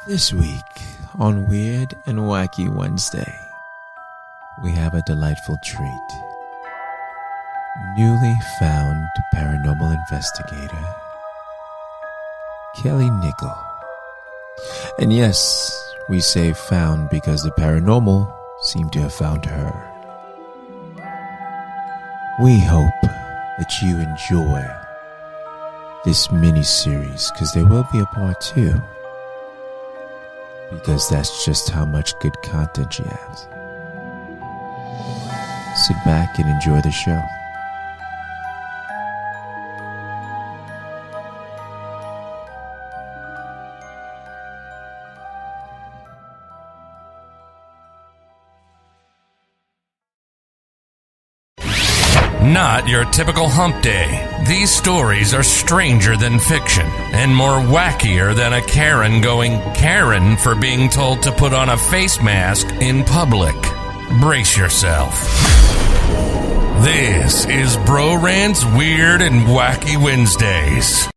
This week on Weird N Wacky Wednesday, we have a delightful treat. Newly found paranormal investigator, Kelly Nickell. And yes, we say found because the paranormal seemed to have found her. We hope that you enjoy this mini-series, because there will be a part 2. Because that's just how much good content she has. Sit back and enjoy the show. Not your typical hump day. These stories are stranger than fiction and more wackier than a Karen going Karen for being told to put on a face mask in public. Brace yourself. This is Bro-RantZ Weird and Wacky Wednesdays.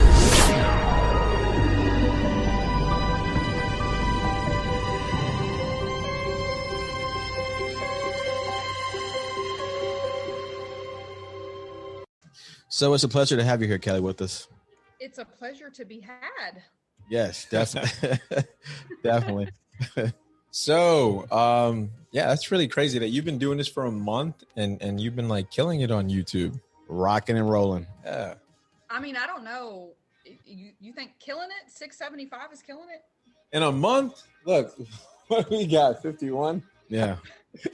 So it's a pleasure to have you here, Kelly, with us. It's a pleasure to be had. Yes, definitely. Definitely. So, yeah, that's really crazy that you've been doing this for a month and you've been like killing it on YouTube. Rocking and rolling. Yeah. I mean, I don't know. You think killing it? 675 is killing it? In a month? Look, what we got? 51? Yeah.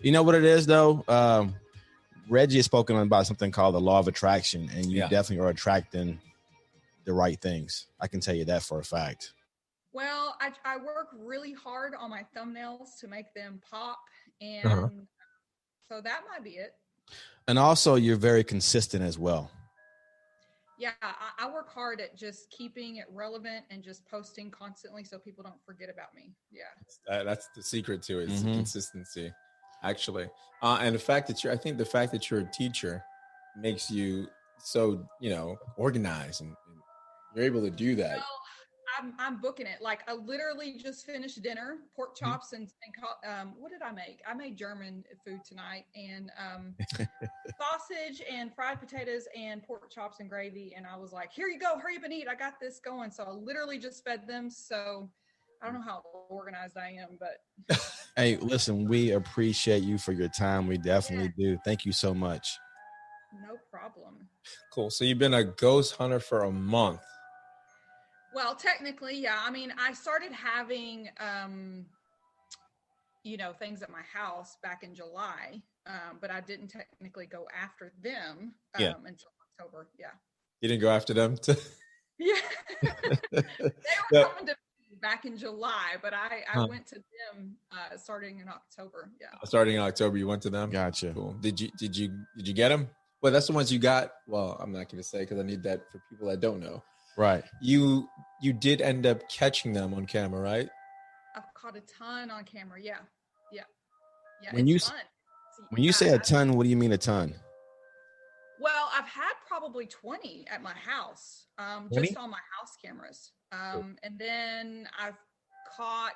You know what it is, though? Reggie has spoken about something called the law of attraction, and you definitely are attracting the right things. I can tell you that for a fact. Well, I work really hard on my thumbnails to make them pop, and so that might be it. And also, you're very consistent as well. Yeah, I work hard at just keeping it relevant and just posting constantly so people don't forget about me. Yeah. That's the secret to it. It's the consistency, actually. And the fact that I think the fact that you're a teacher makes you so, organized and you're able to do that. Well, I'm booking it. Like, I literally just finished dinner, pork chops and what did I make? I made German food tonight, and sausage and fried potatoes and pork chops and gravy. And I was like, here you go, hurry up and eat. I got this going. So I literally just fed them. So I don't know how organized I am, but. Hey, listen, we appreciate you for your time. We definitely do. Thank you so much. No problem. Cool. So you've been a ghost hunter for a month. Well, technically, yeah. I mean, I started having, things at my house back in July, but I didn't technically go after them until October. Yeah. You didn't go after them? Yeah. They were coming to me back in July, but I went to them starting in October. Yeah. Starting in October, you went to them? Gotcha. Cool. Did you get them? Well, that's the ones you got. Well, I'm not going to say because I need that for people that don't know. Right. You did end up catching them on camera, right? I've caught a ton on camera. Yeah. When it's fun. When you say a ton, what do you mean a ton? Well, I've had probably 20 at my house, just on my house cameras. And then I've caught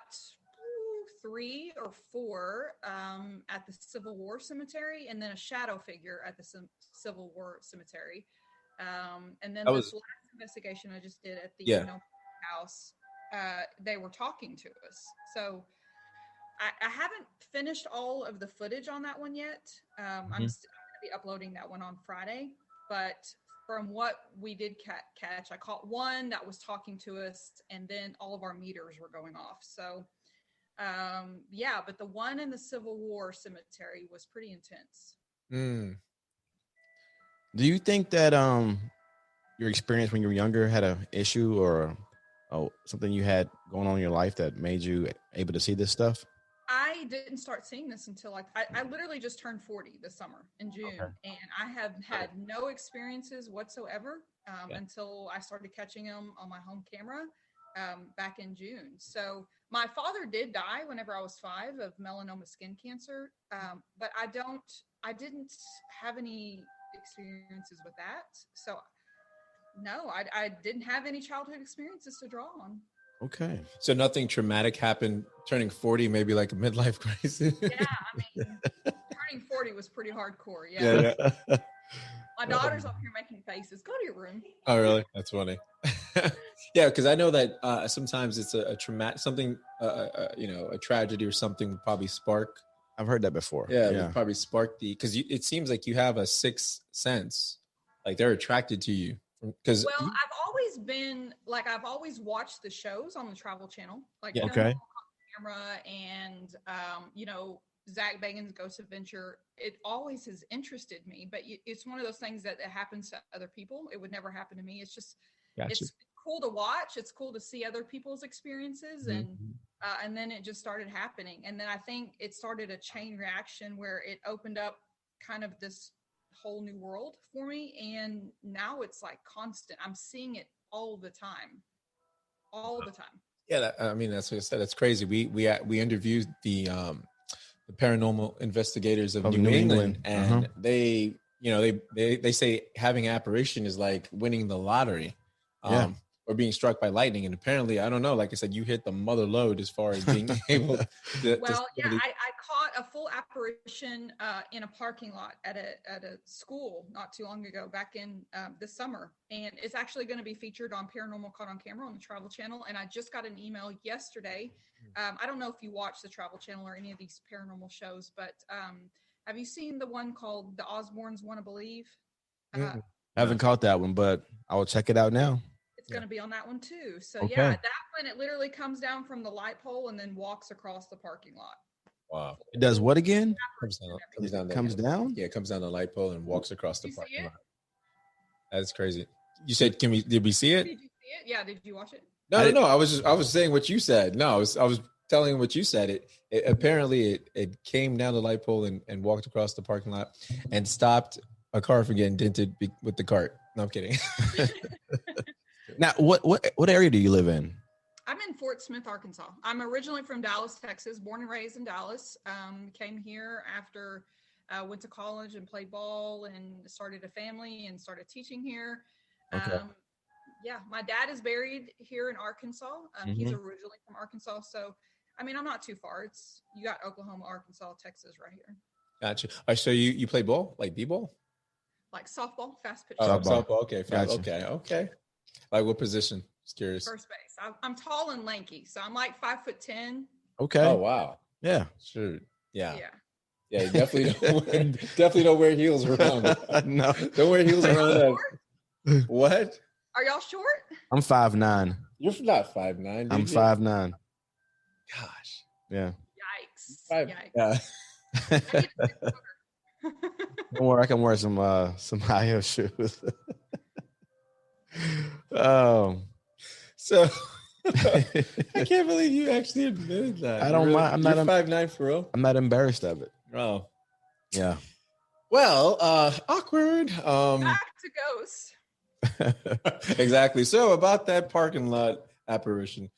3 or 4 at the Civil War Cemetery, and then a shadow figure at the Civil War Cemetery. And then this last investigation I just did at the house, they were talking to us. So I haven't finished all of the footage on that one yet. I'm going to be uploading that one on Friday. But from what we did catch, I caught one that was talking to us, and then all of our meters were going off. So, but the one in the Civil War Cemetery was pretty intense. Do you think that your experience when you were younger had an issue or something you had going on in your life that made you able to see this stuff? I didn't start seeing this until I literally just turned 40 this summer in June, and I have had no experiences whatsoever until I started catching them on my home camera back in June. So my father did die whenever I was 5 of melanoma skin cancer, but I didn't have any experiences with that. So no, I didn't have any childhood experiences to draw on. Okay. So nothing traumatic happened turning 40, maybe like a midlife crisis. Yeah, I mean, turning 40 was pretty hardcore. Yeah. My daughter's up here making faces. Go to your room. Oh, really? That's funny. Yeah, because I know that sometimes it's a traumatic something, a tragedy or something would probably spark. I've heard that before. Yeah, it would probably spark because it seems like you have a sixth sense, like they're attracted to you. Because I've always watched the shows on the Travel Channel, like okay, camera and Zach Bagans' Ghost Adventure. It always has interested me, but it's one of those things that it happens to other people. It would never happen to me. It's just it's cool to watch. It's cool to see other people's experiences, and then it just started happening. And then I think it started a chain reaction where it opened up kind of this whole new world for me, and now it's like constant. I'm seeing it all the time. Yeah, I mean that's what I said. It's crazy. We interviewed the paranormal investigators of New England, and they say having apparition is like winning the lottery. Or being struck by lightning. And apparently, I don't know, like I said, you hit the mother load as far as being able to. I caught a full apparition in a parking lot at a school not too long ago, back in this summer. And it's actually going to be featured on Paranormal Caught on Camera on the Travel Channel. And I just got an email yesterday. I don't know if you watch the Travel Channel or any of these paranormal shows, but have you seen the one called The Osbournes Wanna Believe? I haven't caught that one, but I will check it out now. It's going to be on that one too. So that one, it literally comes down from the light pole and then walks across the parking lot. Wow. It does what again? Comes down. Yeah, it comes down the light pole and walks across the parking lot. That's crazy. You said, did we see it? Did you see it? Yeah. Did you watch it? No. I was saying what you said. No, I was telling what you said. It apparently it came down the light pole and walked across the parking lot and stopped a car from getting dented with the cart. No, I'm kidding. Now, what area do you live in? I'm in Fort Smith, Arkansas. I'm originally from Dallas, Texas, born and raised in Dallas. Came here after went to college and played ball and started a family and started teaching here. Okay. My dad is buried here in Arkansas. He's originally from Arkansas. So, I mean, I'm not too far. You got Oklahoma, Arkansas, Texas right here. Gotcha. So you play ball, like b-ball? Like softball, fast pitch. Softball. Okay. Gotcha. Okay. Like what position? Just curious. First base. I'm tall and lanky, so I'm like 5'10". Okay. Oh wow. Yeah. Sure. Yeah. Yeah. You definitely don't wear heels around. No. Don't wear heels around that. What? Are y'all short? I'm 5'9". You're not 5'9". I'm 5'9". Gosh. Yeah. Yikes. Yeah. Don't worry, I can wear some high heel shoes. So I can't believe you actually admitted that. I don't mind. I'm not 5'9" for real. I'm not embarrassed of it. Oh, yeah. Well, awkward. Back to ghosts. Exactly. So about that parking lot apparition,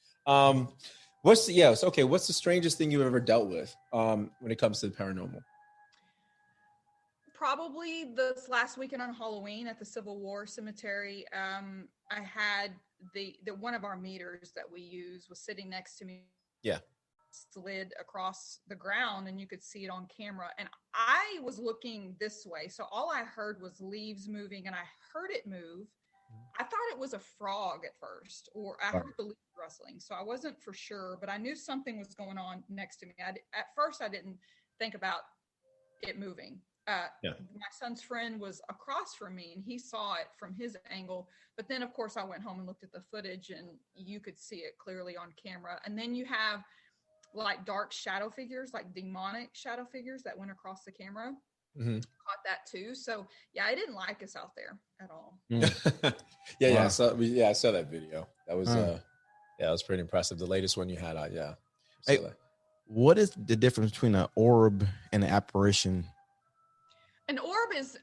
what's the strangest thing you've ever dealt with when it comes to the paranormal? Probably this last weekend on Halloween at the Civil War Cemetery. I had the one of our meters that we use was sitting next to me. Yeah. Slid across the ground and you could see it on camera. And I was looking this way. So all I heard was leaves moving and I heard it move. I thought it was a frog at first, or I heard the leaves rustling. So I wasn't for sure, but I knew something was going on next to me. At first I didn't think about it moving. My son's friend was across from me and he saw it from his angle. But then, of course, I went home and looked at the footage and you could see it clearly on camera. And then you have like dark shadow figures, like demonic shadow figures that went across the camera. Caught that too. So, I didn't like us out there at all. I saw that video. That was that was pretty impressive. The latest one you had out. Yeah. Hey, what is the difference between an orb and an apparition? An orb is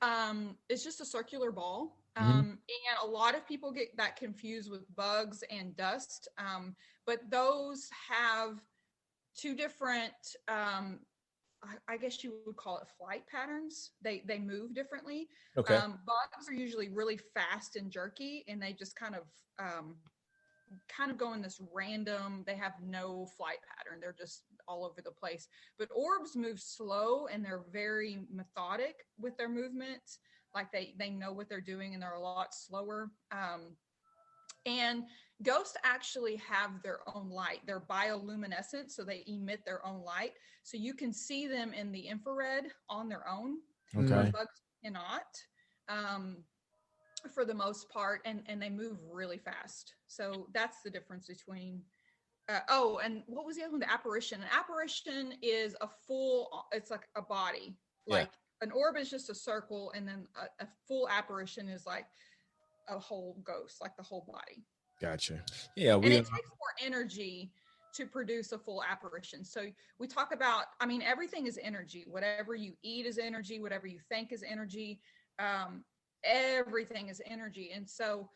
just a circular ball. And a lot of people get that confused with bugs and dust. But those have two different, I guess you would call it flight patterns. They move differently. Okay. Bugs are usually really fast and jerky, and they just kind of kind of go in this random, they have no flight pattern. They're just all over the place. But orbs move slow and they're very methodic with their movements. Like they know what they're doing and they're a lot slower. And ghosts actually have their own light. They're bioluminescent, so they emit their own light. So you can see them in the infrared on their own. Okay. Bugs cannot, for the most part, and they move really fast. So that's the difference between. And what was the other one? The apparition. An apparition is it's like a body. Like an orb is just a circle, and then a full apparition is like a whole ghost, like the whole body. Gotcha. Yeah, and it takes more energy to produce a full apparition. So we talk about, I mean, everything is energy. Whatever you eat is energy. Whatever you think is energy. Everything is energy. And so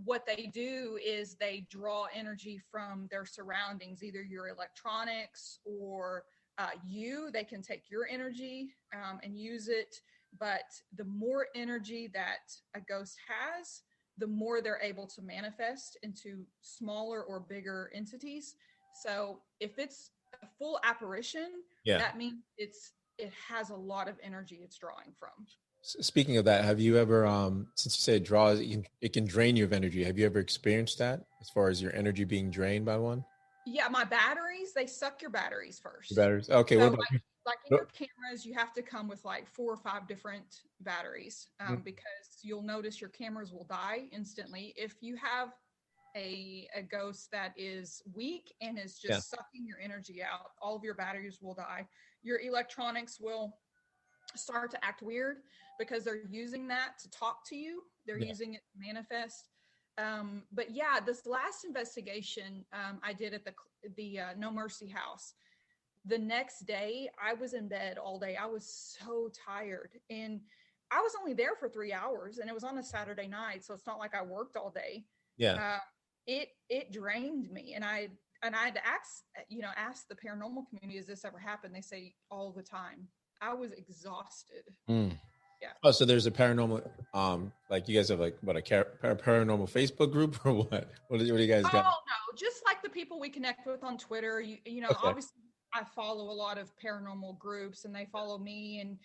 what they do is they draw energy from their surroundings, either your electronics or they can take your energy and use it. But the more energy that a ghost has, the more they're able to manifest into smaller or bigger entities. So if it's a full apparition, that means it has a lot of energy it's drawing from. Speaking of that, have you ever, since you say it draws, it can drain you of energy. Have you ever experienced that as far as your energy being drained by one? Yeah, my batteries, they suck your batteries first. Your batteries? Okay. So what about like in your cameras, you have to come with like 4 or 5 different batteries because you'll notice your cameras will die instantly. If you have a ghost that is weak and is just sucking your energy out, all of your batteries will die. Your electronics will start to act weird because they're using that to talk to you. They're using it to manifest. But yeah, this last investigation I did at the No Mercy house, the next day I was in bed all day. I was so tired and I was only there for 3 hours and it was on a Saturday night. So it's not like I worked all day. Yeah. It drained me. And I had to ask the paranormal community, has this ever happened? They say all the time. I was exhausted. Yeah. Oh, so there's a paranormal, like you guys have like what, a paranormal Facebook group or what? What do you guys got? Oh no, just like the people we connect with on Twitter. You know, obviously I follow a lot of paranormal groups and they follow me, and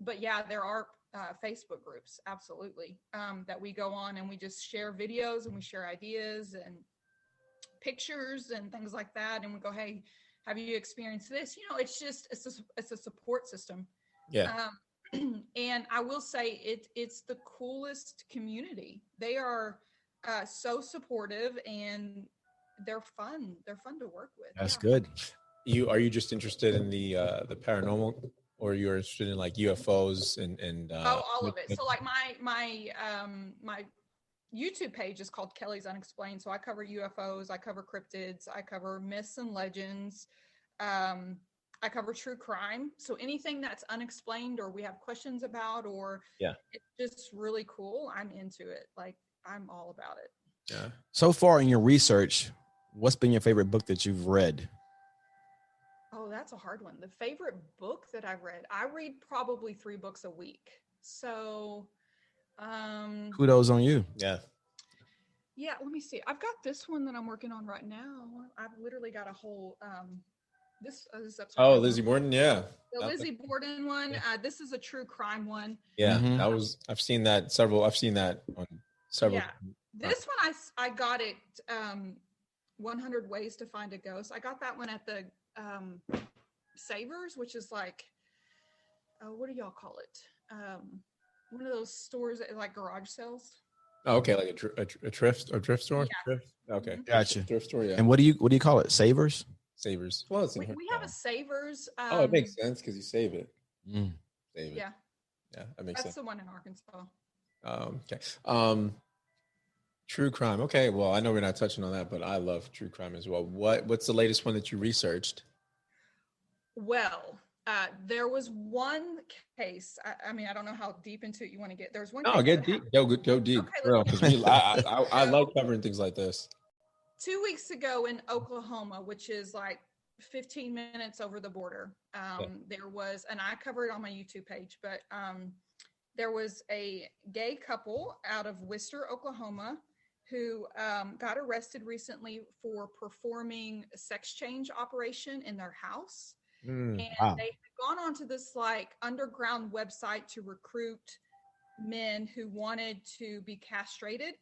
but yeah, there are Facebook groups, absolutely, that we go on and we just share videos and we share ideas and pictures and things like that, and we go, hey, have you experienced this? It's a support system. Yeah. And I will say it's the coolest community. They are so supportive and they're fun. They're fun to work with. That's good. Are you just interested in the paranormal, or you're interested in like UFOs and all of it? So like my YouTube page is called Kelly's Unexplained. So I cover UFOs, I cover cryptids, I cover myths and legends. I cover true crime. So anything that's unexplained or we have questions about, or it's just really cool, I'm into it. Like I'm all about it. Yeah. So far in your research, what's been your favorite book that you've read? Oh, that's a hard one. The favorite book that I've read, I read probably 3 books a week. So, kudos on you. Yeah. Yeah. Let me see. I've got this one that I'm working on right now. I've literally got a whole, this Lizzie Borden. Yeah. The Lizzie Borden one. Yeah. This is a true crime one. Yeah. I've seen that on several. Yeah. This one, I got it, 100 Ways to Find a Ghost. I got that one at the Savers, which is like, what do y'all call it? One of those stores that like garage sales. Oh, okay, like a thrift store. Yeah. Thrift? Okay, gotcha. Thrift store. Yeah. And what do you call it? Savers. Well, it's we have a Savers. It makes sense because you save it. Save it. Yeah. Yeah, that makes sense. That's the one in Arkansas. Okay. True crime. Okay. Well, I know we're not touching on that, but I love true crime as well. What's the latest one that you researched? Well, there was one case. I mean, I don't know how deep into it you want to get. There's one. No, get deep. Go deep. Okay, I love covering things like this. 2 weeks ago in Oklahoma, which is like 15 minutes over the border, there was, and I covered it on my YouTube page, but there was a gay couple out of Worcester, Oklahoma. who got arrested recently for performing a sex change operation in their house. And Wow. they had gone onto this like underground website to recruit men who wanted to be castrated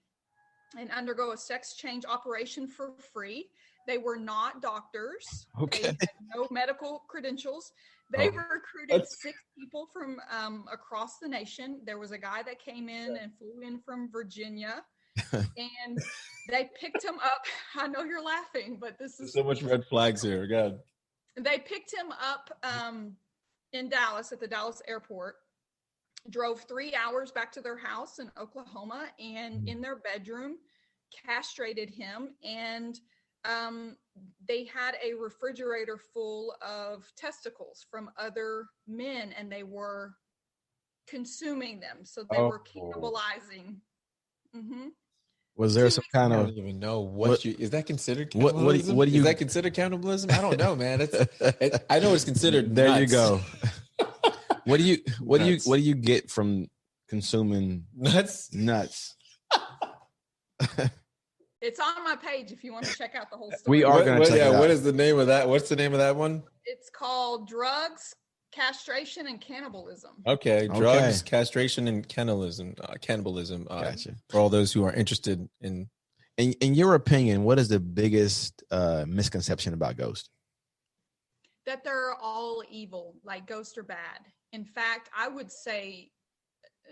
and undergo a sex change operation for free. They were not doctors. Okay. They had no medical credentials. They recruited 6 people from across the nation. There was a guy that came in and flew in from Virginia, and they picked him up. I know you're laughing, but this is so much red flags here. God. They picked him up in Dallas at the Dallas airport, drove 3 hours back to their house in Oklahoma, and in their bedroom castrated him. And they had a refrigerator full of testicles from other men, and they were consuming them. So they were cannibalizing. Mm-hmm. Was there some kind I of? don't even know what is that considered What cannibalism? do you? Is that considered cannibalism? I don't know, man. I know it's considered. There nuts. you go. What do you get from consuming nuts? It's on my page if you want to check out the whole story. We are going to check it out. What is the name of that? What's the name of that one? It's called Drugs, Castration, and Cannibalism. Okay, drugs, castration, and cannibalism. Gotcha. For all those who are interested in. In your opinion, what is the biggest misconception about ghosts? That they're all evil, like ghosts are bad. In fact, I would say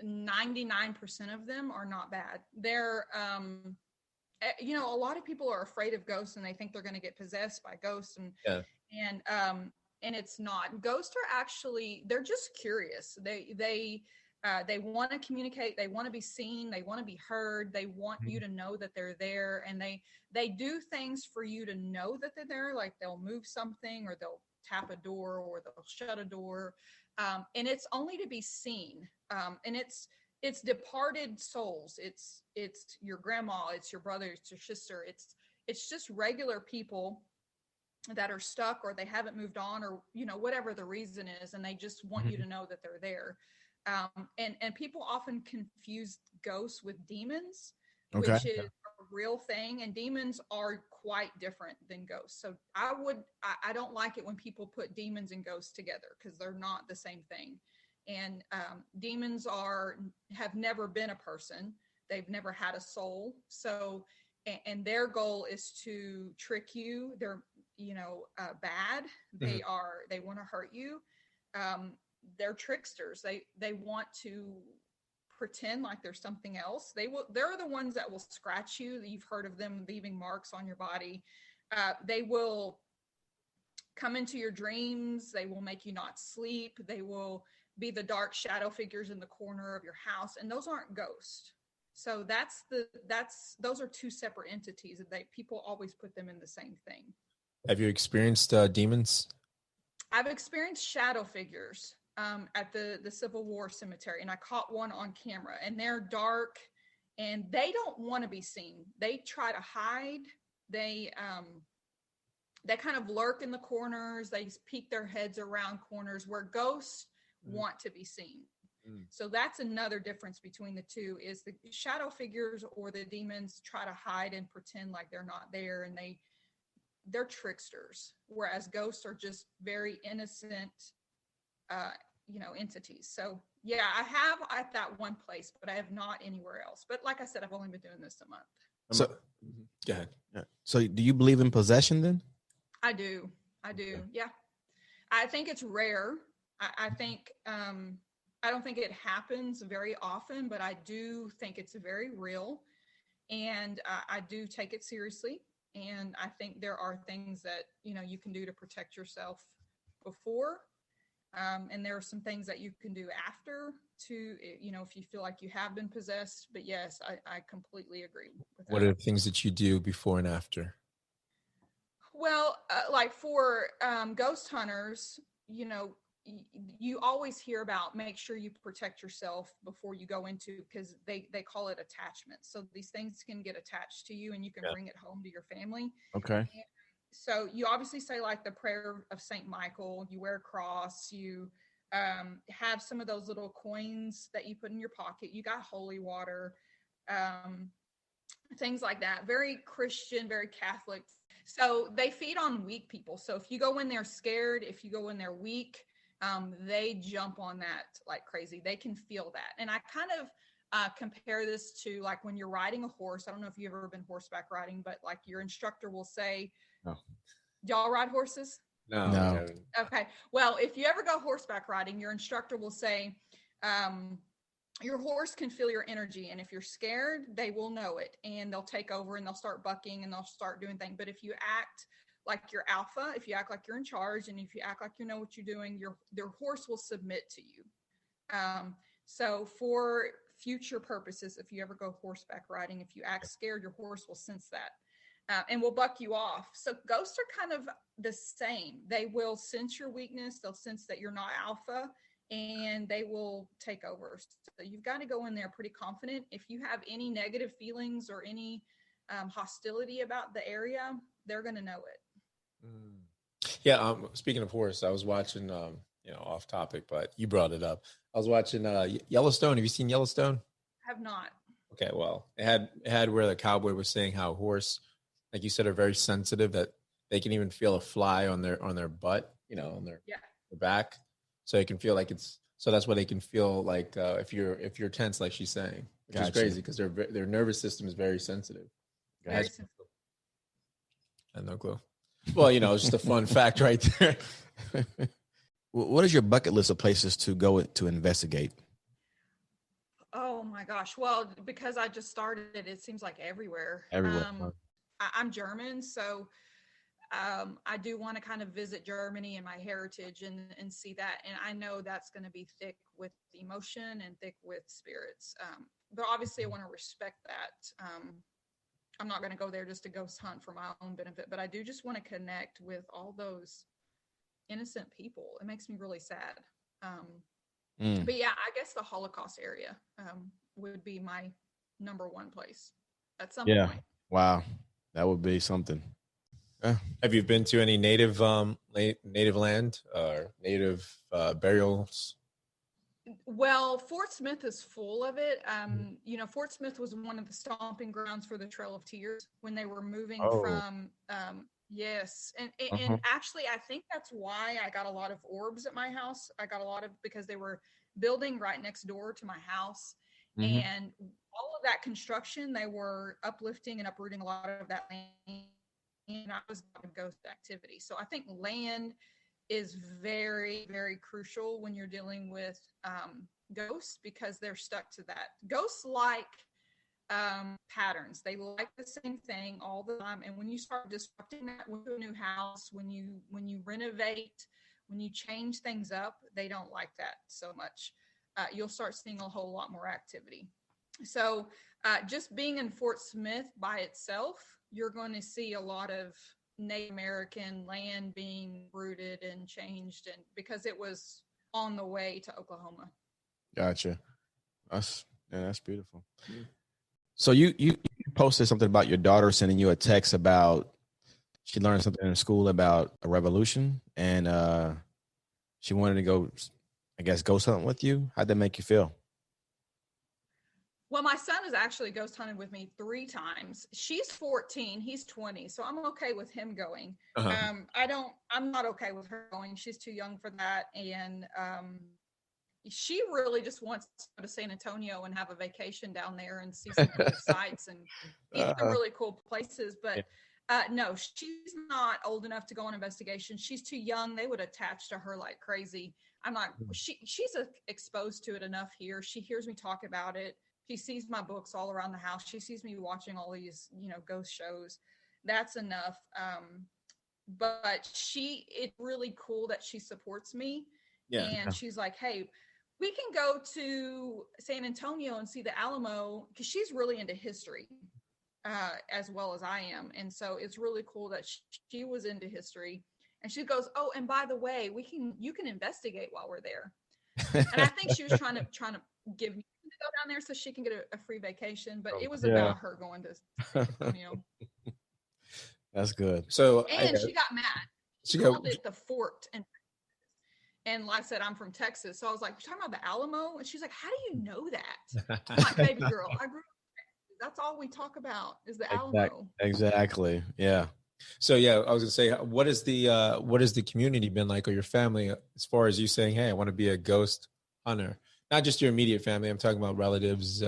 99% of them are not bad. They're, a lot of people are afraid of ghosts and they think they're going to get possessed by ghosts, and it's not. Ghosts are actually, they're just curious. They want to communicate. They want to be seen. They want to be heard. They want you to know that they're there, and they do things for you to know that they're there. Like they'll move something, or they'll tap a door, or they'll shut a door, and it's only to be seen. And it's departed souls. It's your grandma. It's your brother. It's your sister. It's just regular people that are stuck, or they haven't moved on, or whatever the reason is, and they just want you to know that they're there. And people often confuse ghosts with demons, which is a real thing, and demons are quite different than ghosts. So I don't like it when people put demons and ghosts together, because they're not the same thing. And demons have never been a person. They've never had a soul. So, and their goal is to trick you. They're bad. They want to hurt you. They're tricksters. They want to pretend like there's something else. They're the ones that will scratch you. You've heard of them leaving marks on your body. They will come into your dreams. They will make you not sleep. They will be the dark shadow figures in the corner of your house, and those aren't ghosts. So those are two separate entities, and people always put them in the same thing. Have you experienced demons? I've experienced shadow figures at the Civil War cemetery, and I caught one on camera, and they're dark, and they don't want to be seen. They try to hide. They kind of lurk in the corners. They peek their heads around corners, where ghosts want to be seen. So that's another difference between the two, is the shadow figures or the demons try to hide and pretend like they're not there, and they're tricksters, whereas ghosts are just very innocent entities. So yeah, I have at that one place, but I have not anywhere else. But like I said, I've only been doing this a month. So go ahead. So do you believe in possession then? I do. Okay. Yeah. I think it's rare. I think I don't think it happens very often, but I do think it's very real, and I do take it seriously. And I think there are things that you can do to protect yourself before, and there are some things that you can do after to if you feel like you have been possessed. But yes, I completely agree with that. What are the things that you do before and after? Well, like for ghost hunters, you always hear about make sure you protect yourself before you go into, because they call it attachment. So these things can get attached to you, and you can bring it home to your family. Okay. And so you obviously say like the prayer of Saint Michael. You wear a cross. You have some of those little coins that you put in your pocket. You got holy water. things like that. Very Christian, very Catholic. So they feed on weak people. So if you go in there scared, if you go in there weak, they jump on that like crazy. They can feel that. And I kind of compare this to like when you're riding a horse. I don't know if you've ever been horseback riding, but like your instructor will say, no. Y'all ride horses? No. Okay. Well, if you ever go horseback riding, your instructor will say, your horse can feel your energy. And if you're scared, they will know it. And they'll take over and they'll start bucking and they'll start doing things. But if you act like you're alpha, if you act like you're in charge, and if you act like you know what you're doing, their horse will submit to you. So for future purposes, if you ever go horseback riding, if you act scared, your horse will sense that. And will buck you off. So ghosts are kind of the same. They will sense your weakness. They'll sense that you're not alpha, and they will take over. So you've got to go in there pretty confident. If you have any negative feelings or any hostility about the area, they're going to know it. Yeah. Speaking of horse, I was watching, off topic, but you brought it up. I was watching Yellowstone. Have you seen Yellowstone? I have not. Okay. Well, it had where the cowboy was saying how horse, like you said, are very sensitive, that they can even feel a fly on their butt, on their back. So you can feel like so that's why they can feel like if you're tense, like she's saying, which is crazy because their nervous system is very sensitive. Very sensitive. I had no clue. Well, it's just a fun fact right there. What is your bucket list of places to go to investigate? Oh my gosh. Well, because I just started it seems like everywhere. I'm German, so I do want to kind of visit Germany and my heritage and see that. And I know that's going to be thick with emotion and thick with spirits. But obviously I want to respect that. I'm not going to go there just to ghost hunt for my own benefit, but I do just want to connect with all those innocent people. It makes me really sad. But yeah, I guess the Holocaust area would be my number one place at some point. Wow. That would be something. Have you been to any native land or native burials? Well, Fort Smith is full of it. Fort Smith was one of the stomping grounds for the Trail of Tears when they were moving from. Yes. And actually, I think that's why I got a lot of orbs at my house. I got a lot of, because they were building right next door to my house. And all of that construction, they were uplifting and uprooting a lot of that land. And I was a ghost activity. So I think land is very, very crucial when you're dealing with ghosts, because they're stuck to that. Ghosts like patterns. They like the same thing all the time. And when you start disrupting that with a new house, when you renovate, when you change things up, they don't like that so much. You'll start seeing a whole lot more activity. So just being in Fort Smith by itself, you're going to see a lot of Native American land being rooted and changed, and because it was on the way to Oklahoma. Gotcha. That's beautiful. So you posted something about your daughter sending you a text about she learned something in school about a revolution, and she wanted to go, I guess, ghost hunting with you. How'd that make you feel? Well, my son has actually ghost hunted with me 3 times. She's 14, he's 20, so I'm okay with him going. I'm not okay with her going. She's too young for that, and she really just wants to go to San Antonio and have a vacation down there and see some cool sights and see some really cool places. But no, she's not old enough to go on investigation. She's too young. They would attach to her like crazy. I'm not. She's exposed to it enough here. She hears me talk about it. She sees my books all around the house. She sees me watching all these, ghost shows. That's enough. But it's really cool that she supports me. Yeah. And she's like, hey, we can go to San Antonio and see the Alamo, because she's really into history as well as I am. And so it's really cool that she was into history. And she goes, oh, and by the way, you can investigate while we're there. And I think she was trying to give me to go down there so she can get a free vacation, but it was about her going to San Antonio. That's good. So she got mad. She called it the fort, and like I said, I'm from Texas, so I was like, "You're talking about the Alamo?" And she's like, "How do you know that?" I'm like, "Baby girl, I grew up in Texas. That's all we talk about is the Alamo. Exactly. Yeah. So yeah, I was gonna say, what is the community been like, or your family, as far as you saying, hey, I want to be a ghost hunter? Not just your immediate family. I'm talking about relatives,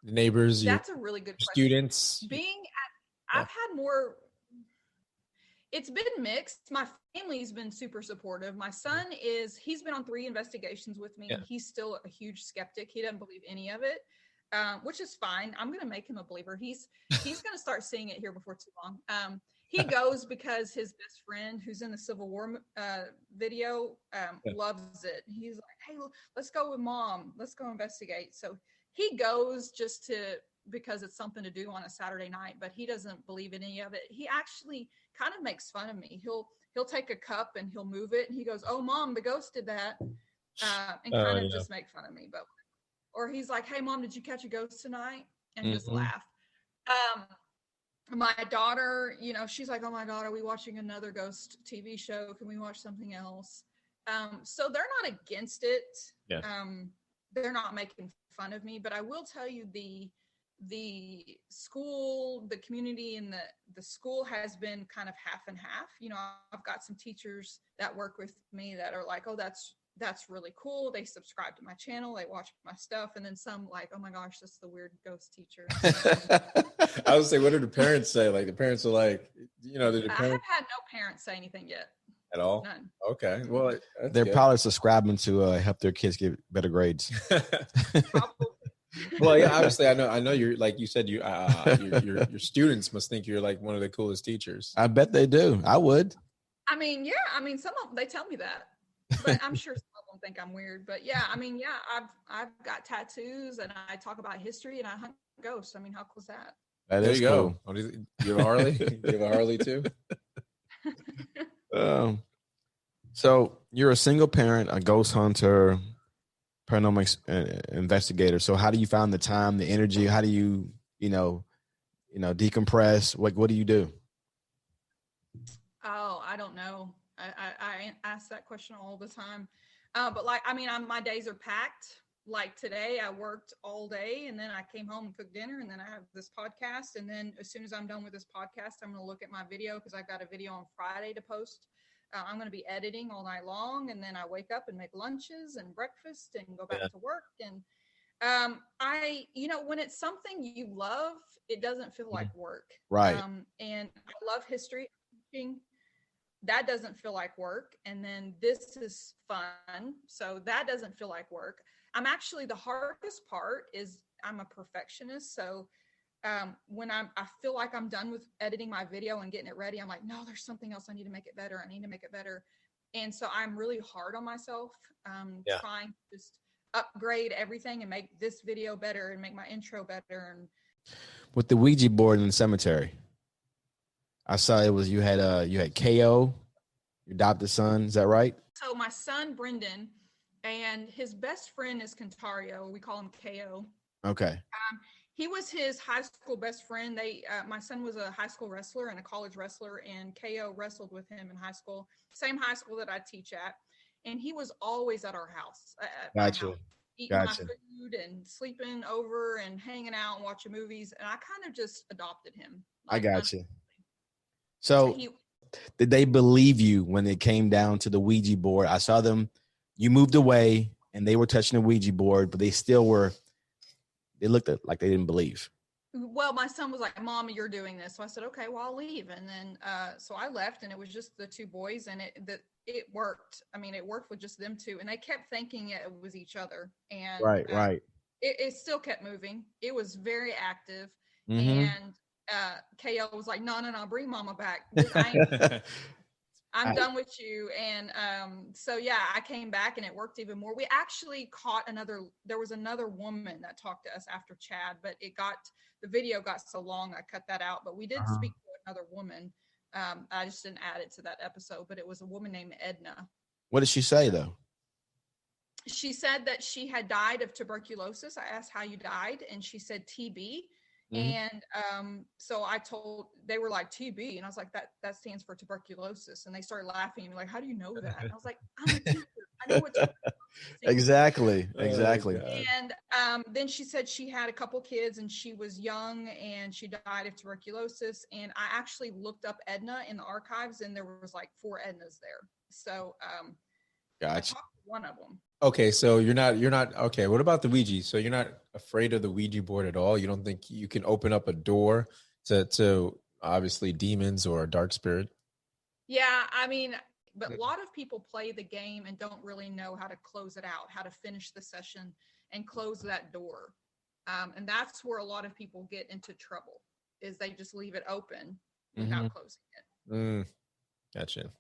neighbors, That's a really good question. Students. I've had more. It's been mixed. My family's been super supportive. My son he's been on 3 investigations with me. Yeah. He's still a huge skeptic. He doesn't believe any of it, which is fine. I'm going to make him a believer. He's going to start seeing it here before too long. He goes because his best friend, who's in the Civil War video, loves it. He's like, hey, let's go with Mom. Let's go investigate. So he goes because it's something to do on a Saturday night, but he doesn't believe in any of it. He actually kind of makes fun of me. He'll take a cup and he'll move it, and he goes, "Oh, Mom, the ghost did that," and kind of just make fun of me. Or he's like, "Hey, Mom, did you catch a ghost tonight?" And just laugh. My daughter, she's like, "Oh my God, are we watching another ghost TV show? Can we watch something else?" So they're not against it. Yeah. They're not making fun of me, but I will tell you the school, the community, and the school has been kind of half and half. I've got some teachers that work with me that are like, oh, that's really cool. They subscribe to my channel. They watch my stuff. And then some like, oh my gosh, that's the weird ghost teacher. I would say, what do the parents say? Like the parents are like, I have had no parents say anything yet. At all? None. Okay. Well, they're probably subscribing to help their kids get better grades. Probably. Well, yeah, obviously, I know you're, like you said, your students must think you're like one of the coolest teachers. I bet they do. I would. Some of them, they tell me that, but I'm sure some of them think I'm weird. But yeah, I've got tattoos and I talk about history and I hunt ghosts. How cool is that? There you go. Do you have a Harley? Do you have a Harley too? So you're a single parent, a ghost hunter, paranormal investigator. So how do you find the time, the energy? How do you, decompress? What do you do? Oh, I don't know. I ask that question all the time. But my days are packed. Like today I worked all day and then I came home and cooked dinner and then I have this podcast. And then as soon as I'm done with this podcast, I'm going to look at my video because I've got a video on Friday to post. I'm going to be editing all night long. And then I wake up and make lunches and breakfast and go back to work. And when it's something you love, it doesn't feel like work. Right. And I love history. That doesn't feel like work. And then this is fun. So that doesn't feel like work. The hardest part is I'm a perfectionist. So when I feel like I'm done with editing my video and getting it ready, I'm like, no, there's something else. I need to make it better. And so I'm really hard on myself, trying to just upgrade everything and make this video better and make my intro better. And with the Ouija board in the cemetery, I saw you had KO, your adopted son. Is that right? So my son, Brendan, and his best friend is Contario. We call him KO. Okay. He was his high school best friend. My son was a high school wrestler and a college wrestler, and KO wrestled with him in high school, same high school that I teach at. And he was always at our house. Gotcha. Eating my food and sleeping over and hanging out and watching movies. And I kind of just adopted him. I got you. So did they believe you when it came down to the Ouija board? I saw them. You moved away and they were touching the Ouija board, but they looked like they didn't believe. Well, my son was like, Mom, you're doing this. So I said, okay, well, I'll leave. And then, so I left and it was just the two boys and it worked. It worked with just them two and they kept thinking it was each other. And right. It still kept moving. It was very active. Mm-hmm. And KL was like, no, bring Mama back. I'm done with you. And so, yeah, I came back and it worked even more. We actually caught there was another woman that talked to us after Chad, but the video got so long, I cut that out. But we did speak to another woman. I just didn't add it to that episode, but it was a woman named Edna. What did she say, though? She said that she had died of tuberculosis. I asked how you died, and she said TB. Mm-hmm. And so they were like TB, and I was like, that stands for tuberculosis. And they started laughing and like, how do you know that? And I was like, I'm a teacher. I knew what to Exactly. And then she said she had a couple kids and she was young and she died of tuberculosis. And I actually looked up Edna in the archives and there was like 4 Ednas there. So I Gotcha. talked to one of them. Okay, so you're not okay. What about the Ouija? So you're not afraid of the Ouija board at all? You don't think you can open up a door to obviously demons or a dark spirit? Yeah, I mean, but a lot of people play the game and don't really know how to close it out, how to finish the session and close that door. And that's where a lot of people get into trouble, is they just leave it open without closing it. Gotcha.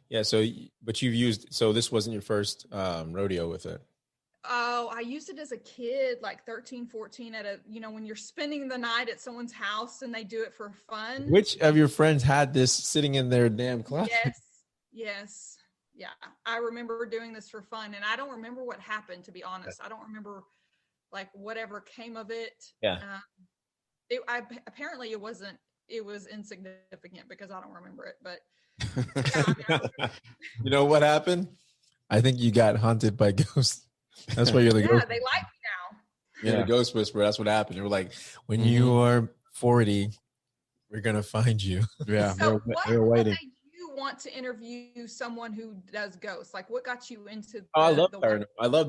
Yeah. So, but you've used, so this wasn't your first rodeo with it. Oh, I used it as a kid, like 13, 14 at when you're spending the night at someone's house and they do it for fun. Which of your friends had this sitting in their damn closet? Yes. Yeah. I remember doing this for fun and I don't remember what happened, to be honest. I don't remember like whatever came of it. Yeah. Apparently it was insignificant because I don't remember it, but you know what happened? I think you got haunted by ghosts. That's why you're the ghost. Yeah, they like me now. Yeah, the ghost whisperer. That's what happened. They were like, when you are 40, we're gonna find you. Yeah, so they were waiting. What made you want to interview someone who does ghosts? Like, what got you into? I love the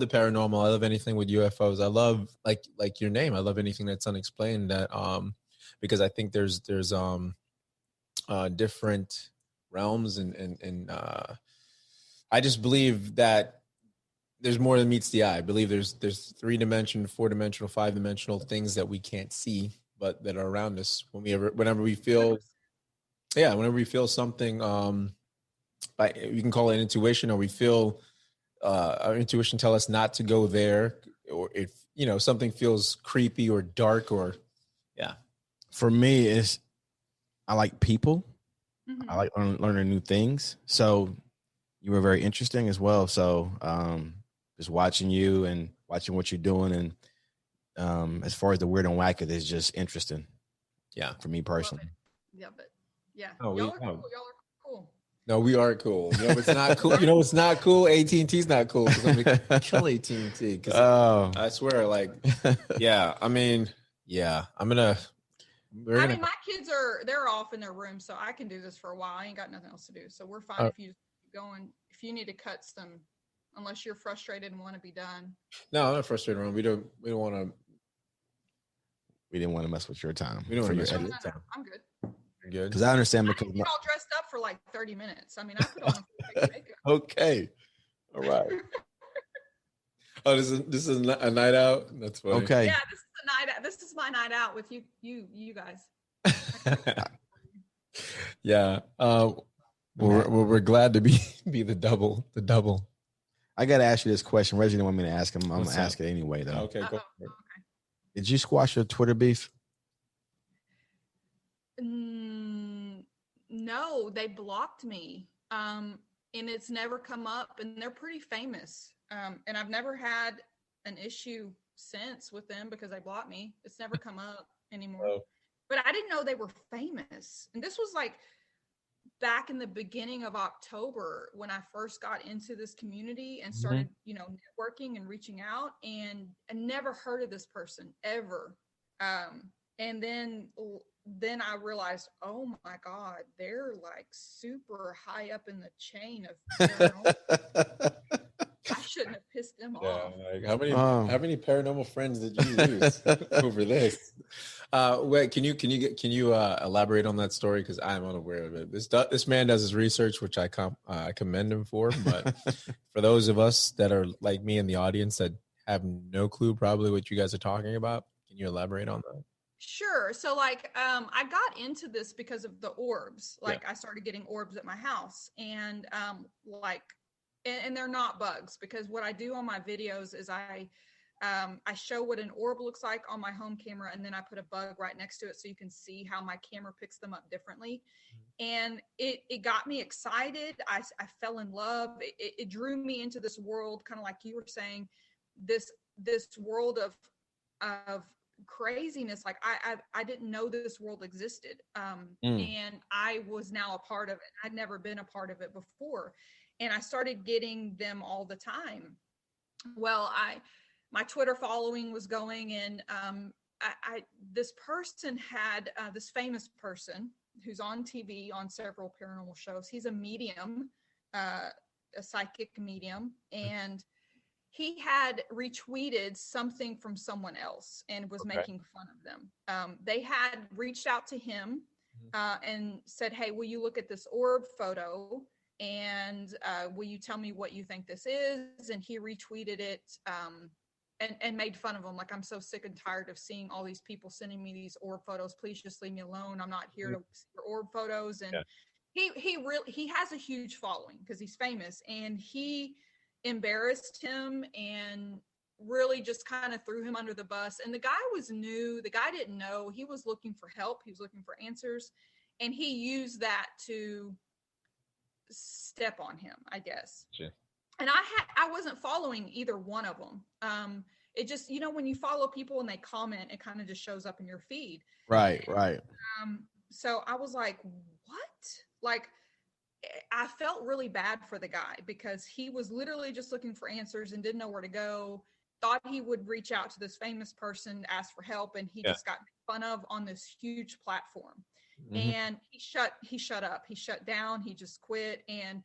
paranormal. I love anything with UFOs. I love like your name. I love anything that's unexplained. That because I think there's different realms and I just believe that there's more than meets the eye. I believe there's 3-dimensional, 4-dimensional, 5-dimensional things that we can't see, but that are around us whenever we feel something, you can call it intuition, or we feel our intuition tell us not to go there, or if something feels creepy or dark, or for me I like people. I like learning new things. So you were very interesting as well. So just watching you and watching what you're doing, and as far as the Weird and Wacky, it's just interesting. Yeah, for me personally. Yeah, but yeah, y'all are cool. Y'all are cool. No, we are cool. It's not cool. It's not cool. AT&T's not cool because I'm gonna kill AT&T. I swear, my kids they're off in their room, so I can do this for a while. I ain't got nothing else to do, so we're fine if you just keep going. If you need to cut some, unless you're frustrated and want to be done. No, I'm not frustrated, Ron. We don't want to. We didn't want to mess with your time. We don't want to mess with your time. I'm good. You're good. Because I understand. Because I get all dressed up for like 30 minutes. I mean, I put on a fake makeup. Okay. All right. Oh, this is a night out. That's funny. Okay. Yeah, this is a night out. This is my night out with you guys. Yeah. We're glad to be the double. I got to ask you this question. Reggie didn't want me to ask him. I'm gonna ask it anyway, though. Okay. Go. Okay. Did you squash your Twitter beef? No, they blocked me. And it's never come up, and they're pretty famous. And I've never had an issue since with them because they blocked me. It's never come up anymore. Oh. But I didn't know they were famous. And this was like back in the beginning of October when I first got into this community and started, networking and reaching out, and I never heard of this person ever. And then I realized, oh my God, they're like super high up in the chain of paranormal. I shouldn't have pissed them off. Like how many paranormal friends did you lose over this? Wait, can you elaborate on that story? Because I'm unaware of it. This man does his research, which I commend him for. But for those of us that are like me in the audience that have no clue probably what you guys are talking about, can you elaborate on that? Sure. So I got into this because of the orbs. I started getting orbs at my house, and and they're not bugs, because what I do on my videos is I show what an orb looks like on my home camera, and then I put a bug right next to it so you can see how my camera picks them up differently. And it got me excited. I fell in love. It drew me into this world, kind of like you were saying, this world of craziness. Like I didn't know this world existed. And I was now a part of it. I'd never been a part of it before. and I started getting them all the time. Well, my Twitter following was going, and this person had this famous person who's on TV on several paranormal shows. He's a medium, a psychic medium, and he had retweeted something from someone else and was making fun of them. They had reached out to him and said, "Hey, will you look at this orb photo? And will you tell me what you think this is?" And he retweeted it and made fun of him. Like, "I'm so sick and tired of seeing all these people sending me these orb photos. Please just leave me alone. I'm not here to see your orb photos." And he has a huge following because he's famous, and he embarrassed him and really just kind of threw him under the bus. And the guy was new. The guy didn't know. He was looking for help. He was looking for answers. And he used that to step on him, I guess. Sure. And I wasn't following either one of them. It just, when you follow people and they comment, it kind of just shows up in your feed. Right. So I was like, what? Like, I felt really bad for the guy because he was literally just looking for answers and didn't know where to go. Thought he would reach out to this famous person, ask for help, and he just got made fun of on this huge platform. Mm-hmm. And he shut up. He shut down. He just quit. And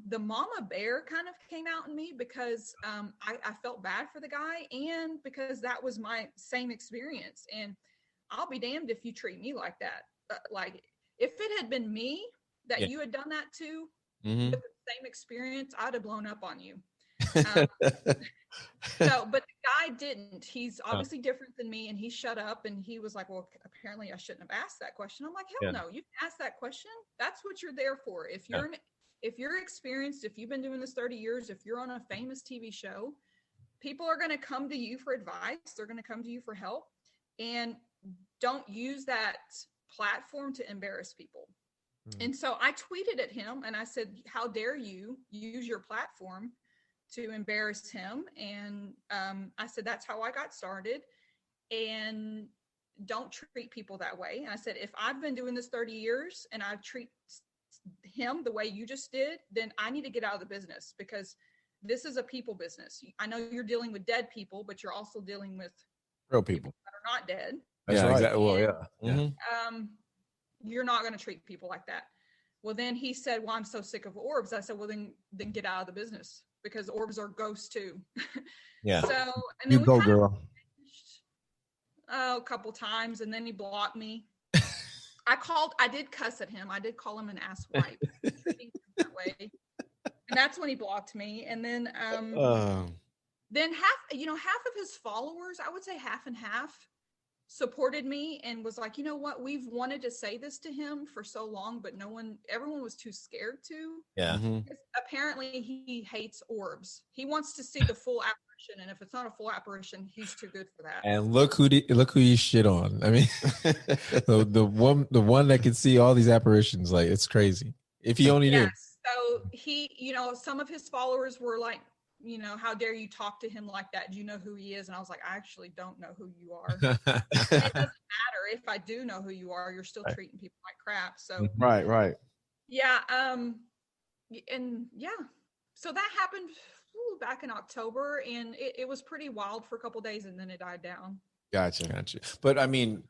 the mama bear kind of came out in me because I felt bad for the guy, and because that was my same experience. And I'll be damned if you treat me like that. Like, if it had been me that you had done that to, with the same experience, I'd have blown up on you. So, but the guy didn't. He's obviously different than me, and he shut up, and he was like, "Well, apparently I shouldn't have asked that question." I'm like, hell no, you can ask that question. That's what you're there for. If you're experienced, if you've been doing this 30 years, if you're on a famous TV show, people are going to come to you for advice. They're going to come to you for help, and don't use that platform to embarrass people. And so I tweeted at him and I said, "How dare you use your platform to embarrass him?" And I said, "That's how I got started, and don't treat people that way." And I said, "If I've been doing this 30 years and I treat him the way you just did, then I need to get out of the business, because this is a people business. I know you're dealing with dead people, but you're also dealing with real people that are not dead." That's right. Exactly. Well, You're not going to treat people like that. Well, then he said, "Well, I'm so sick of orbs." I said, "Well, then get out of the business, because orbs are ghosts too." Yeah. So, and then you go, girl. A couple times, and then he blocked me. I did cuss at him. I did call him an ass wipe that way. And that's when he blocked me. And then half of his followers, I would say half and half, supported me and was like, "You know what? We've wanted to say this to him for so long, but everyone was too scared to." Yeah. Because apparently he hates orbs. He wants to see the full apparition, and if it's not a full apparition, he's too good for that. And look who you shit on. I mean, the one that can see all these apparitions, like, it's crazy. If he only knew. So he, some of his followers were like, "How dare you talk to him like that? Do you know who he is?" And I was like, "I actually don't know who you are." It doesn't matter if I do know who you are. You're still treating people like crap. So right. Yeah. And yeah, so that happened back in October, and it was pretty wild for a couple of days, and then it died down. Gotcha. But I mean,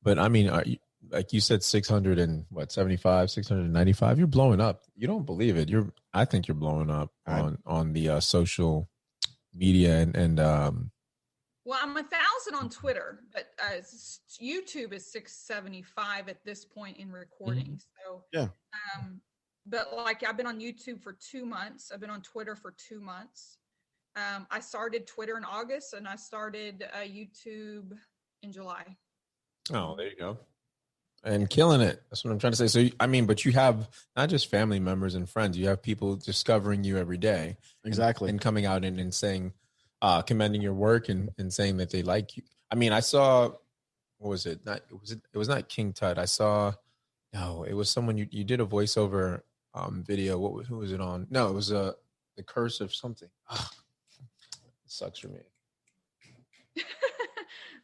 are you, like you said, 675, 695, you're blowing up. You don't believe it. I think you're blowing up on the social media and well, I'm 1,000 on Twitter, but YouTube is 675 at this point in recording. So yeah. But like, I've been on YouTube for 2 months. I've been on Twitter for 2 months. I started Twitter in August, and I started YouTube in July. Oh, there you go. And killing it. That's what I'm trying to say. So, I mean, but you have not just family members and friends. You have people discovering you every day. Exactly. And coming out and saying, commending your work and saying that they like you. I mean, I saw, what was it? It was not King Tut. It was someone you did a voiceover video. Who was it on? No, it was The Curse of something. It sucks for me.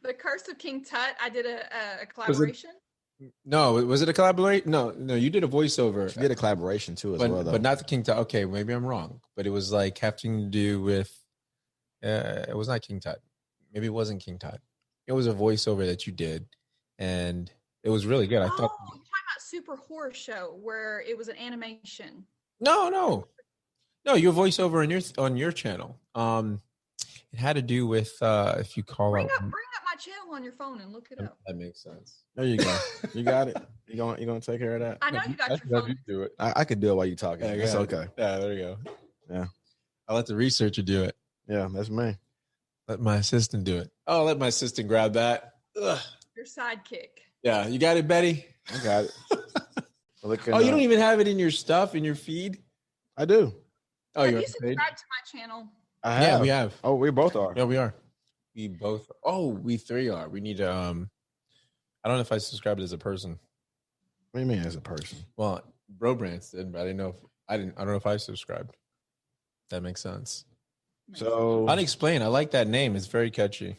The Curse of King Tut. I did a collaboration. No, was it a collaboration? No, you did a voiceover. She did a collaboration too as well, though. But not the King Tut. Okay, maybe I'm wrong. But it was like having to do with. It was not King Tut. Maybe it wasn't King Tut. It was a voiceover that you did, and it was really good. I thought. You're talking about Super Horror Show where it was an animation. No. Your voiceover on your channel. It had to do with if you call bring up my channel on your phone and look it up. That makes sense. There you go. You got it. You gonna take care of that? I know you got your phone. You do it. I could do it while you're talking. It's okay. Yeah, there you go. Yeah. I'll let the researcher do it. Yeah, that's me. Let my assistant do it. Oh, let my assistant grab that. Ugh. Your sidekick. Yeah, you got it, Betty? I got it. Oh, you don't even have it in your stuff, in your feed? I do. Oh, have you subscribed to my channel? I have. Yeah, we have. Oh, we both are. Yeah, we are. We both. Oh, we three are. We need to. I don't know if I subscribed as a person. What do you mean as a person? Well, Bro-RantZ did, but I didn't know if I didn't. I don't know if I subscribed. That makes sense. So unexplain. I like that name. It's very catchy.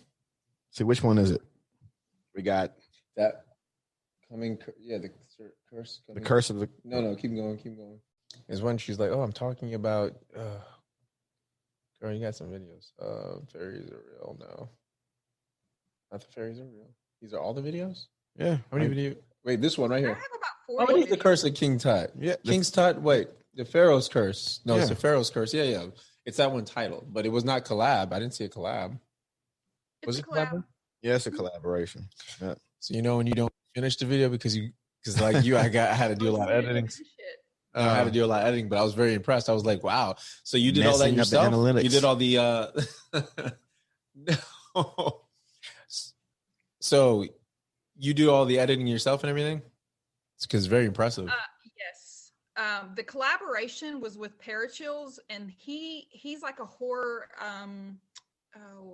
See, which one is it? We got that coming. Yeah, the curse. The curse of the. No. Keep going. Is when she's like, "Oh, I'm talking about." Girl, you got some videos. Fairies are real. No, not the fairies are real. These are all the videos. Yeah. How many videos? Wait, this one right here. I have about 40. How many is the curse of King Tut? Yeah, King's Tut. Wait, the Pharaoh's curse. No, Yeah. it's the Pharaoh's curse. Yeah. It's that one titled, but it was not collab. I didn't see a collab. Was it collab? Yeah, it's a collaboration. Yeah. So when you don't finish the video because I had to do a lot of editing. I had to do a lot of editing, but I was very impressed. I was like, wow. So you did all that yourself? You did all the no. So you do all the editing yourself and everything? It's because it's very impressive. Yes. The collaboration was with Parachills, and he's like a horror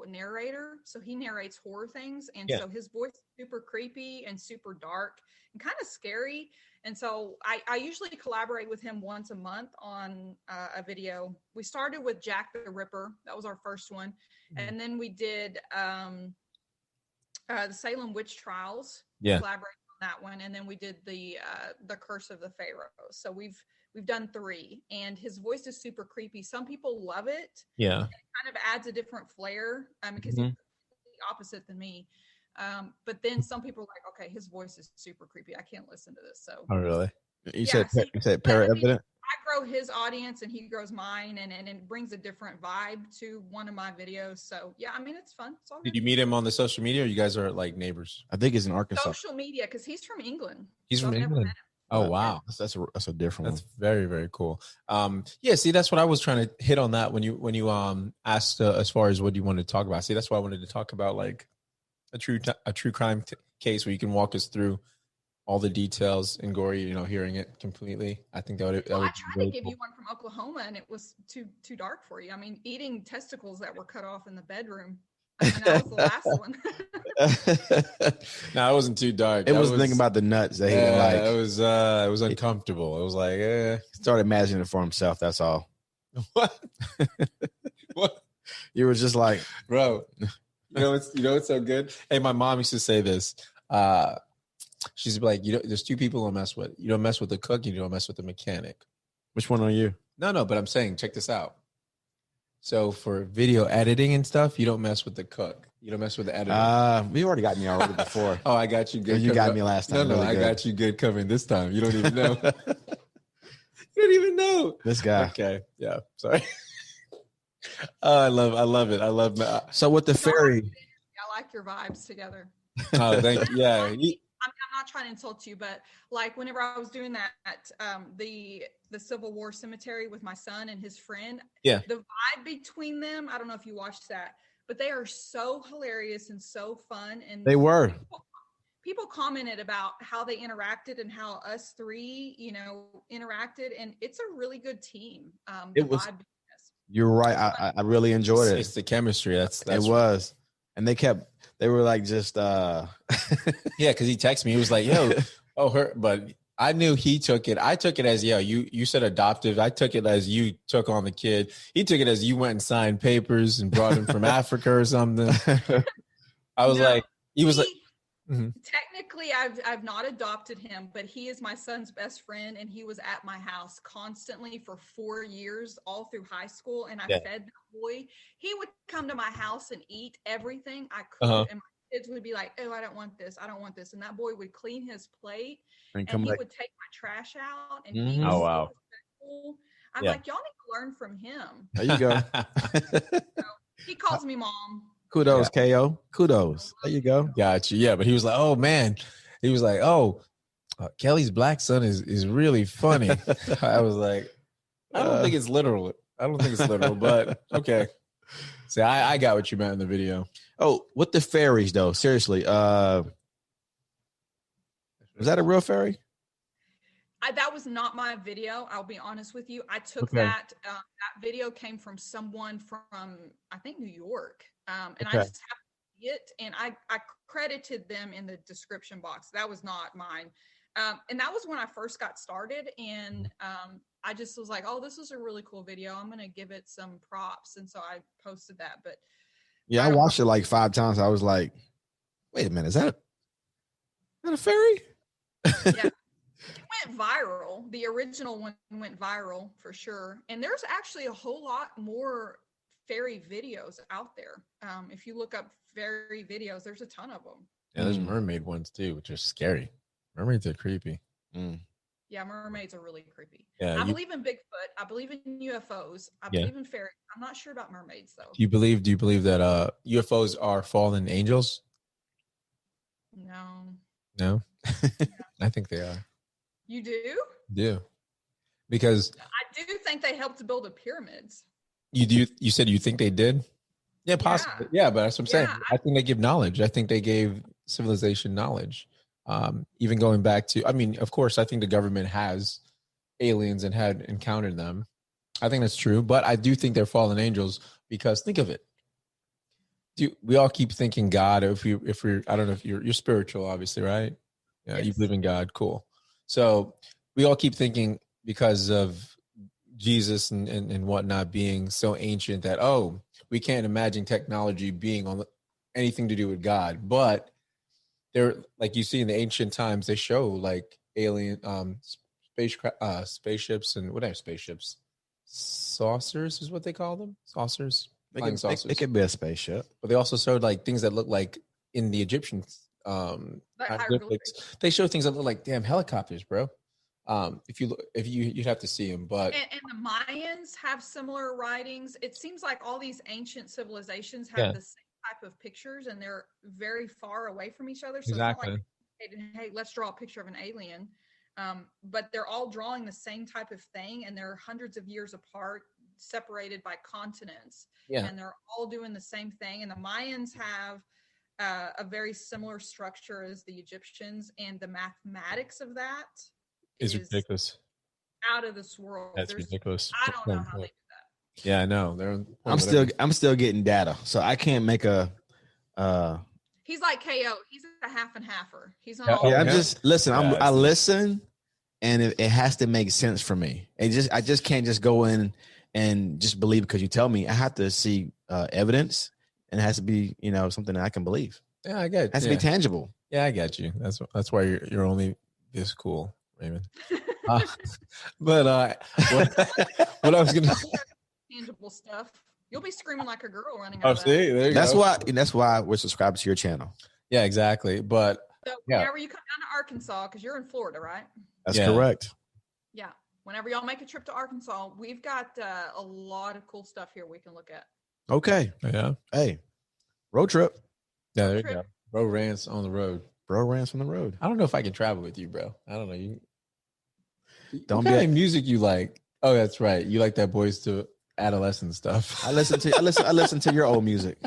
narrator. So he narrates horror things. And so his voice is super creepy and super dark and kind of scary. And so I usually collaborate with him once a month on a video. We started with Jack the Ripper. That was our first one. Mm-hmm. And then we did the Salem Witch Trials. Yeah. Collaborated on that one. And then we did the Curse of the Pharaoh. So we've done 3. And his voice is super creepy. Some people love it. Yeah. It kind of adds a different flair because he's the opposite than me. But then some people are like, okay, his voice is super creepy. I can't listen to this. So, oh, really? You said para-evident? I grow his audience and he grows mine, and it brings a different vibe to one of my videos. So, yeah, I mean, it's fun. It's all good. Did you meet him on the social media, or you guys are like neighbors? I think he's in Arkansas. Social media, because he's from England. He's from England. Oh, wow. That's a different one. That's very, very cool. Yeah, see, that's what I was trying to hit on that when you asked as far as what you wanted to talk about. See, that's why I wanted to talk about like a true crime case where you can walk us through all the details and gory, hearing it completely. I think that would. I tried to give you one from Oklahoma, and it was too dark for you. I mean, eating testicles that were cut off in the bedroom. I mean, that was the last one. No, it wasn't too dark. It was thinking about the nuts that he like. It was uncomfortable. It was like, He started imagining it for himself. That's all. What? What? You were just like, bro. It's so good. Hey, my mom used to say this. She's like, there's 2 people you don't mess with. You don't mess with the cook, and you don't mess with the mechanic. Which one are you? No, but I'm saying, check this out. So for video editing and stuff, you don't mess with the cook. You don't mess with the editor. You already got me already before. Oh, I got you good. You got me last time. No, I got you good covering this time. You don't even know. You don't even know. This guy. Okay. Yeah. Sorry. I love it. I love it. So with the fairy. I like your vibes together. Oh, thank you. Yeah. I'm not trying to insult you, but like whenever I was doing that, the Civil War cemetery with my son and his friend, the vibe between them, I don't know if you watched that, but they are so hilarious and so fun. And they were. People commented about how they interacted and how us 3, interacted, and it's a really good team. It was. You're right. I really enjoyed it. It's the chemistry. That's it was, and they were like just yeah, because he texted me. He was like, yo, her, but I knew he took it. I took it as, you said adoptive. I took it as you took on the kid. He took it as you went and signed papers and brought him from Africa or something. I was like, he was like, Technically, I've not adopted him, but he is my son's best friend, and he was at my house constantly for 4 years, all through high school. And I fed the boy. He would come to my house and eat everything I could, and my kids would be like, "Oh, I don't want this. I don't want this." And that boy would clean his plate, and he would take my trash out, and he was so respectful. I'm like, y'all need to learn from him. There you go. So he calls me mom. Kudos, KO. Kudos. There you go. Got you. Yeah, but he was like, "Oh man," he was like, "Oh, Kelly's black son is really funny." I was like, "I don't think it's literal. I don't think it's literal, but okay." See, I got what you meant in the video. Oh, with the fairies though, seriously, was that a real fairy? That was not my video. I'll be honest with you. I took that. That video came from someone from, I think, New York. And I just happened to see it, and I credited them in the description box. That was not mine. And that was when I first got started. And I just was like, oh, this is a really cool video. I'm going to give it some props. And so I posted that. But yeah, I watched it like 5 times. I was like, wait a minute, is that a fairy? Yeah. It went viral. The original one went viral for sure. And there's actually a whole lot more fairy videos out there. If you look up fairy videos, there's a ton of them. Yeah, there's mermaid ones too, which are scary. Mermaids are creepy. Yeah, mermaids are really creepy. Yeah, I believe in Bigfoot. I believe in UFOs. I believe in fairies. I'm not sure about mermaids though. Do you believe that UFOs are fallen angels? No. I think they are. You do? Do. Because I do think they helped to build the pyramids. You do? You said you think they did? Yeah, possibly. Yeah, but that's what I'm saying. I think they give knowledge. I think they gave civilization knowledge. Even going back to, I mean, of course, I think the government has aliens and had encountered them. I think that's true, but I do think they're fallen angels because think of it. We all keep thinking God. If we're, I don't know if you're spiritual, obviously, right? Yeah, yes. You believe in God. Cool. So we all keep thinking because of Jesus and whatnot being so ancient that, oh, we can't imagine technology being on anything to do with God. But they're, like you see in the ancient times, they show like alien spaceships and whatever spaceships. Saucers is what they call them. Saucers. It could be a spaceship. But they also showed like things that look like in the Egyptian they show things that look like damn helicopters, bro. If you'd have to see them, but and the Mayans have similar writings. It seems like all these ancient civilizations have the same type of pictures, and they're very far away from each other. So exactly. It's not like, hey, let's draw a picture of an alien. But they're all drawing the same type of thing, and they're hundreds of years apart, separated by continents. Yeah. And they're all doing the same thing. And the Mayans have a very similar structure as the Egyptians, and the mathematics of that is ridiculous. Out of this world. That's ridiculous. I don't know how they do that. Yeah, I know. I'm still getting data, so I can't make a. He's like KO. He's a half and halfer. He's on. I'm just listen. I listen, and it has to make sense for me. I just can't just go in and just believe because you tell me. I have to see evidence, and it has to be something that I can believe. Yeah, I get it. It has to be tangible. Yeah, I get you. That's why you're only this cool, Raymond. But what I was gonna tangible stuff. You'll be screaming like a girl running out of that. There you go. That's why we're subscribed to your channel. Yeah, exactly. But so whenever you come down to Arkansas, because you're in Florida, right? That's correct. Yeah. Whenever y'all make a trip to Arkansas, we've got a lot of cool stuff here we can look at. Okay. Yeah. Hey, road trip. Yeah, there you go. Bro-RantZ on the road. Bro-RantZ on the road. I don't know if I can travel with you, bro. I don't know. Don't what kind of music you like? Oh, that's right. You like that Boys to Adolescent stuff. I listen to your old music.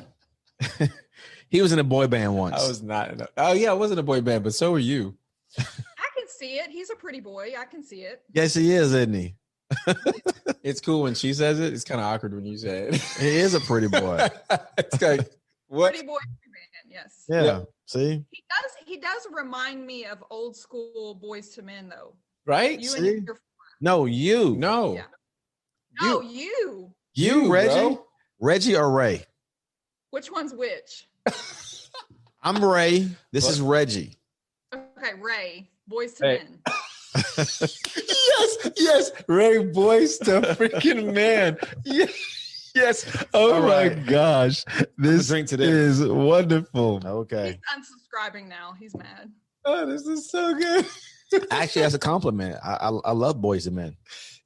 He was in a boy band once. I was not. I wasn't a boy band, but so were you. I can see it. He's a pretty boy. I can see it. Yes, he is, isn't he? It's cool when she says it. It's kind of awkward when you say it. He is a pretty boy. It's like what? Pretty boy band. Yes. Yeah. See, he does remind me of old school Boys to Men, though. Right? See? No, you. No. Yeah. No, you. You, Reggie? Bro? Reggie or Ray? Which one's which? I'm Ray. This is Reggie. Okay, Ray. Boys to Men. yes. Ray, Boys to freaking Man. Yes. Oh my gosh. This drink today is wonderful. Okay. He's unsubscribing now. He's mad. Oh, this is so good. Actually, that's a compliment. I love Boys to Men.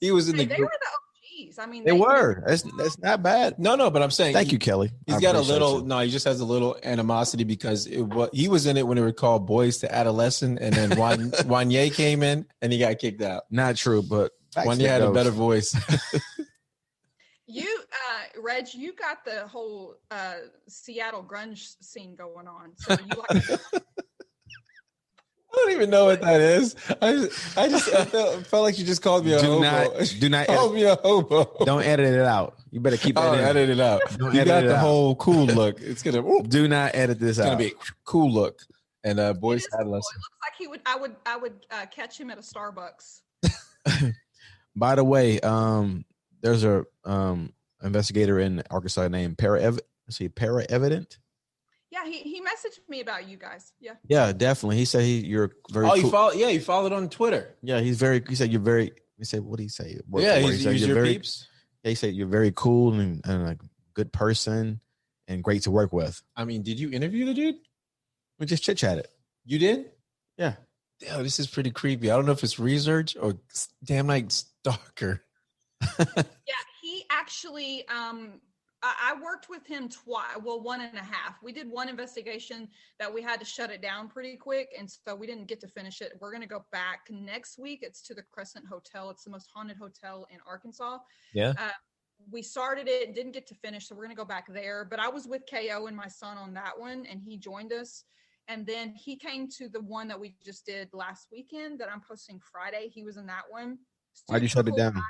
He was in the They group. were the OGs. I mean, They were. That's not bad. No, but I'm saying Thank you, Kelly. He's got a little. No, he just has a little animosity because he was in it when it was called Boys to Adolescent, and then Wanye came in and he got kicked out. Not true, but Wanye had a better voice. You, Reg, you got the whole Seattle grunge scene going on. So you like. I don't even know what that is. I felt like you just called me a hobo. Do not call me a hobo. Don't edit it out. You better keep that in. Edit it out. You got the whole cool look. It's gonna. Do not edit this out. It's gonna be cool look. And Boys cool. Adolescent. It looks like he would. I would catch him at a Starbucks. By the way, there's a investigator in Arkansas named Para-Evident. Yeah, he messaged me about you guys. Yeah. Yeah, definitely. He said you're very. Oh, cool. you followed on Twitter. Yeah, he said you're very. He said, what did he say? He's your peeps. Yeah, he said you're very cool and a good person and great to work with. I mean, did you interview the dude? We just chit chatted. You did? Yeah. Damn, this is pretty creepy. I don't know if it's research or damn night stalker. Yeah, he actually. I worked with him twice. Well, 1.5. We did one investigation that we had to shut it down pretty quick. And so we didn't get to finish it. We're going to go back next week. It's to the Crescent Hotel. It's the most haunted hotel in Arkansas. Yeah. We started it and didn't get to finish. So we're going to go back there. But I was with KO and my son on that one. And he joined us. And then he came to the one that we just did last weekend that I'm posting Friday. He was in that one. Why'd you shut it down?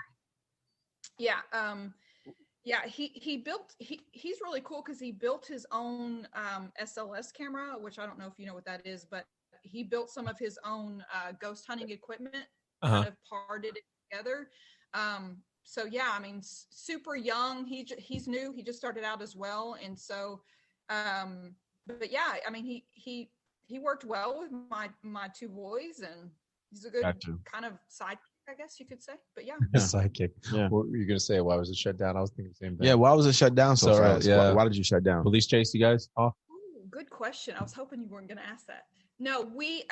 Yeah. Yeah, he's really cool because he built his own SLS camera, which I don't know if you know what that is, but he built some of his own ghost hunting equipment, kind of parted it together. So yeah, I mean, super young. He's new. He just started out as well, and so, but yeah, I mean, he worked well with my two boys, and he's a good kind of sidekick, I guess you could say. But yeah. Sidekick. Yeah. What were you going to say? Why was it shut down? I was thinking the same thing. Yeah, why was it shut down so fast? Yeah. Why did you shut down? Police chase you guys off? Ooh, good question. I was hoping you weren't going to ask that. No, we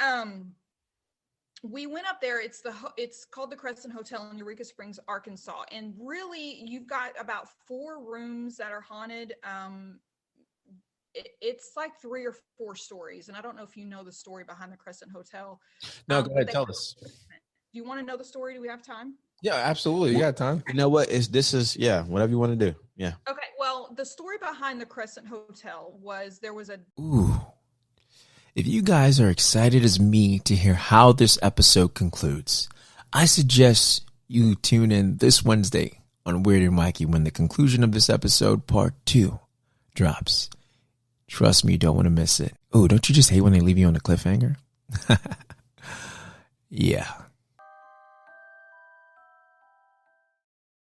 went up there. It's called the Crescent Hotel in Eureka Springs, Arkansas. And really, you've got about 4 rooms that are haunted. It's like 3 or 4 stories. And I don't know if you know the story behind the Crescent Hotel. No, go ahead. Tell us. Do you want to know the story? Do we have time? Yeah, absolutely. You got time. You know what? Whatever you want to do. Yeah. Okay. Well, the story behind the Crescent Hotel was there was a. Ooh. If you guys are excited as me to hear how this episode concludes, I suggest you tune in this Wednesday on Weird N Wacky when the conclusion of this episode, part 2, drops. Trust me, you don't want to miss it. Oh, don't you just hate when they leave you on a cliffhanger? Yeah.